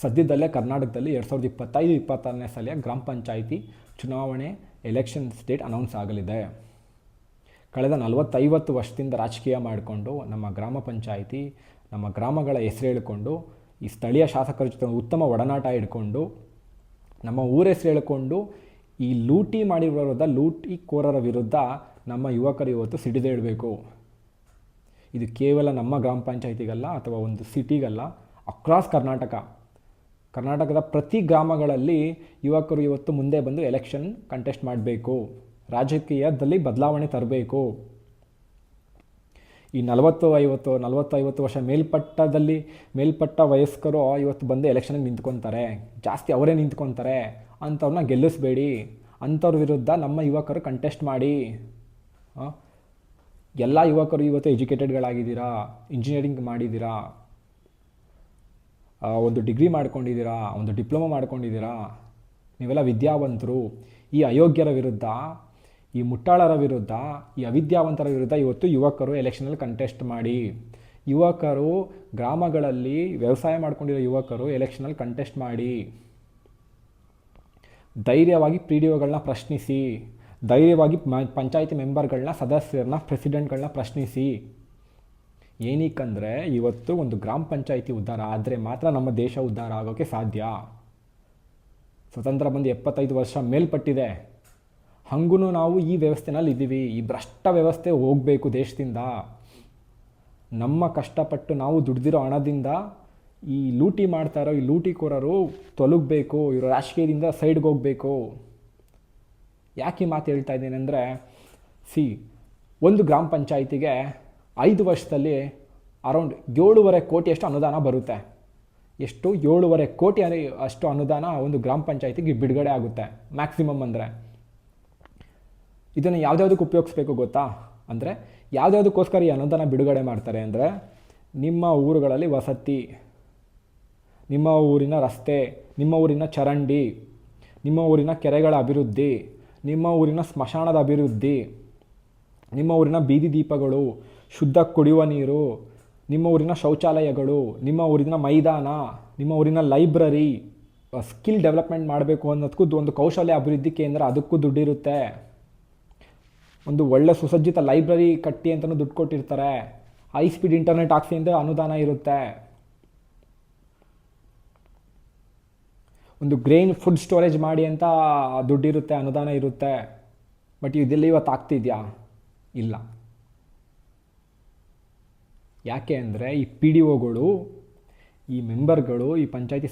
ಸದ್ಯದಲ್ಲೇ ಕರ್ನಾಟಕದಲ್ಲಿ 2025-26ನೇ ಸಾಲಿನ ಗ್ರಾಮ ಪಂಚಾಯಿತಿ ಚುನಾವಣೆ ಎಲೆಕ್ಷನ್ಸ್ ಡೇಟ್ ಅನೌನ್ಸ್ ಆಗಲಿದೆ. ಕಳೆದ 40-50 ವರ್ಷದಿಂದ ರಾಜಕೀಯ ಮಾಡಿಕೊಂಡು ನಮ್ಮ ಗ್ರಾಮ ಪಂಚಾಯಿತಿ, ನಮ್ಮ ಗ್ರಾಮಗಳ ಹೆಸರು ಹೇಳಿಕೊಂಡು, ಈ ಸ್ಥಳೀಯ ಶಾಸಕರ ಜೊತೆ ಉತ್ತಮ ಒಡನಾಟ ಇಟ್ಕೊಂಡು, ನಮ್ಮ ಊರ ಹೆಸರು ಹೇಳಿಕೊಂಡು, ಈ ಲೂಟಿಕೋರರ ವಿರುದ್ಧ ನಮ್ಮ ಯುವಕರು ಇವತ್ತು ಸಿಡಿದೇಳಬೇಕು. ಇದು ಕೇವಲ ನಮ್ಮ ಗ್ರಾಮ ಪಂಚಾಯಿತಿಗಲ್ಲ ಅಥವಾ ಒಂದು ಸಿಟಿಗಲ್ಲ, ಅಕ್ರಾಸ್ ಕರ್ನಾಟಕದ ಪ್ರತಿ ಗ್ರಾಮಗಳಲ್ಲಿ ಯುವಕರು ಇವತ್ತು ಮುಂದೆ ಬಂದು ಎಲೆಕ್ಷನ್ ಕಂಟೆಸ್ಟ್ ಮಾಡಬೇಕು. ರಾಜಕೀಯದಲ್ಲಿ ಬದಲಾವಣೆ ತರಬೇಕು. ಈ 40-50 ವರ್ಷ ಮೇಲ್ಪಟ್ಟ ವಯಸ್ಕರು ಇವತ್ತು ಬಂದು ಎಲೆಕ್ಷನ್ಗೆ ನಿಂತ್ಕೊತಾರೆ. ಜಾಸ್ತಿ ಅವರೇ ನಿಂತ್ಕೊತಾರೆ. ಅಂಥವ್ರನ್ನ ಗೆಲ್ಲಿಸಬೇಡಿ. ಅಂಥವ್ರ ವಿರುದ್ಧ ನಮ್ಮ ಯುವಕರು ಕಂಟೆಸ್ಟ್ ಮಾಡಿ. ಎಲ್ಲ ಯುವಕರು ಇವತ್ತು ಎಜುಕೇಟೆಡ್ಗಳಾಗಿದ್ದೀರಾ, ಇಂಜಿನಿಯರಿಂಗ್ ಮಾಡಿದ್ದೀರಾ, ಒಂದು ಡಿಗ್ರಿ ಮಾಡ್ಕೊಂಡಿದ್ದೀರಾ, ಒಂದು ಡಿಪ್ಲೊಮಾ ಮಾಡ್ಕೊಂಡಿದ್ದೀರಾ, ನೀವೆಲ್ಲ ವಿದ್ಯಾವಂತರು. ಈ ಅಯೋಗ್ಯರ ವಿರುದ್ಧ, ಈ ಮುಟ್ಟಾಳರ ವಿರುದ್ಧ, ಈ ಅವಿದ್ಯಾವಂತರ ವಿರುದ್ಧ ಇವತ್ತು ಯುವಕರು ಎಲೆಕ್ಷನಲ್ಲಿ ಕಂಟೆಸ್ಟ್ ಮಾಡಿ. ಯುವಕರು ಗ್ರಾಮಗಳಲ್ಲಿ ವ್ಯವಸಾಯ ಮಾಡ್ಕೊಂಡಿರೋ ಯುವಕರು ಎಲೆಕ್ಷನಲ್ಲಿ ಕಂಟೆಸ್ಟ್ ಮಾಡಿ. ಧೈರ್ಯವಾಗಿ PDOಗಳನ್ನ ಪ್ರಶ್ನಿಸಿ, ಧೈರ್ಯವಾಗಿ ಪಂಚಾಯಿತಿ ಮೆಂಬರ್ಗಳನ್ನ, ಸದಸ್ಯರನ್ನ, ಪ್ರೆಸಿಡೆಂಟ್ಗಳನ್ನ ಪ್ರಶ್ನಿಸಿ. ಏನಕ್ಕಂದರೆ ಇವತ್ತು ಒಂದು ಗ್ರಾಮ ಪಂಚಾಯಿತಿ ಉದ್ಧಾರ ಆದರೆ ಮಾತ್ರ ನಮ್ಮ ದೇಶ ಉದ್ಧಾರ ಆಗೋಕ್ಕೆ ಸಾಧ್ಯ. ಸ್ವತಂತ್ರ ಬಂದು 75 ವರ್ಷ ಮೇಲ್ಪಟ್ಟಿದೆ. ಹಂಗೂ ನಾವು ಈ ವ್ಯವಸ್ಥೆನಲ್ಲಿ ಇದ್ದೀವಿ. ಈ ಭ್ರಷ್ಟ ವ್ಯವಸ್ಥೆ ಹೋಗಬೇಕು ದೇಶದಿಂದ. ನಮ್ಮ ಕಷ್ಟಪಟ್ಟು ನಾವು ದುಡ್ದಿರೋ ಹಣದಿಂದ ಈ ಲೂಟಿ ಮಾಡ್ತಾ ಇರೋ ಈ ಲೂಟಿಕೋರರು ತೊಲಗಬೇಕು. ಇವರು ರಾಜಕೀಯದಿಂದ ಸೈಡ್ಗೆ ಹೋಗಬೇಕು. ಯಾಕೆ ಈ ಮಾತು ಹೇಳ್ತಾ ಇದ್ದೀನಿ ಅಂದರೆ, ಒಂದು ಗ್ರಾಮ ಪಂಚಾಯಿತಿಗೆ 5 ವರ್ಷದಲ್ಲಿ ಅರೌಂಡ್ 7.5 ಕೋಟಿಯಷ್ಟು ಅನುದಾನ ಬರುತ್ತೆ. ಎಷ್ಟು? 7.5 ಕೋಟಿ ಅಷ್ಟು ಅನುದಾನ ಒಂದು ಗ್ರಾಮ ಪಂಚಾಯಿತಿಗೆ ಬಿಡುಗಡೆ ಆಗುತ್ತೆ ಮ್ಯಾಕ್ಸಿಮಮ್. ಅಂದರೆ ಇದನ್ನು ಯಾವುದ್ಯಾವುದಕ್ಕೆ ಉಪಯೋಗಿಸ್ಬೇಕು ಗೊತ್ತಾ? ಅಂದರೆ ಯಾವುದ್ಯಾವುದಕ್ಕೋಸ್ಕರ ಈ ಅನುದಾನ ಬಿಡುಗಡೆ ಮಾಡ್ತಾರೆ ಅಂದರೆ, ನಿಮ್ಮ ಊರುಗಳಲ್ಲಿ ವಸತಿ, ನಿಮ್ಮ ಊರಿನ ರಸ್ತೆ, ನಿಮ್ಮ ಊರಿನ ಚರಂಡಿ, ನಿಮ್ಮ ಊರಿನ ಕೆರೆಗಳ ಅಭಿವೃದ್ಧಿ, ನಿಮ್ಮ ಊರಿನ ಸ್ಮಶಾನದ ಅಭಿವೃದ್ಧಿ, ನಿಮ್ಮ ಊರಿನ ಬೀದಿ ದೀಪಗಳು, ಶುದ್ಧ ಕುಡಿಯುವ ನೀರು, ನಿಮ್ಮ ಊರಿನ ಶೌಚಾಲಯಗಳು, ನಿಮ್ಮ ಊರಿನ ಮೈದಾನ, ನಿಮ್ಮ ಊರಿನ ಲೈಬ್ರರಿ, ಸ್ಕಿಲ್ ಡೆವಲಪ್ಮೆಂಟ್ ಮಾಡಬೇಕು ಅನ್ನೋದಕ್ಕೂ ಒಂದು ಕೌಶಲ್ಯ ಅಭಿವೃದ್ಧಿ ಕೇಂದ್ರ, ಅದಕ್ಕೂ ದುಡ್ಡಿರುತ್ತೆ. ಒಂದು ಒಳ್ಳೆ ಸುಸಜ್ಜಿತ ಲೈಬ್ರರಿ ಕಟ್ಟಿ ಅಂತಲೂ ದುಡ್ಡು ಕೊಟ್ಟಿರ್ತಾರೆ. ಹೈ ಸ್ಪೀಡ್ ಇಂಟರ್ನೆಟ್ ಹಾಕ್ಸಿ ಅಂತ ಅನುದಾನ ಇರುತ್ತೆ. ಒಂದು ಗ್ರೈನ್ ಫುಡ್ ಸ್ಟೋರೇಜ್ ಮಾಡಿ ಅಂತ ದುಡ್ಡಿರುತ್ತೆ, ಅನುದಾನ ಇರುತ್ತೆ. ಬಟ್ ಇದೆಲ್ಲ ಇವತ್ತು ಆಗ್ತಿದೆಯಾ? ಇಲ್ಲ. ಯಾಕೆ ಅಂದರೆ ಈ PDOಗಳು, ಈ ಮೆಂಬರ್ಗಳು, ಈ ಪಂಚಾಯಿತಿ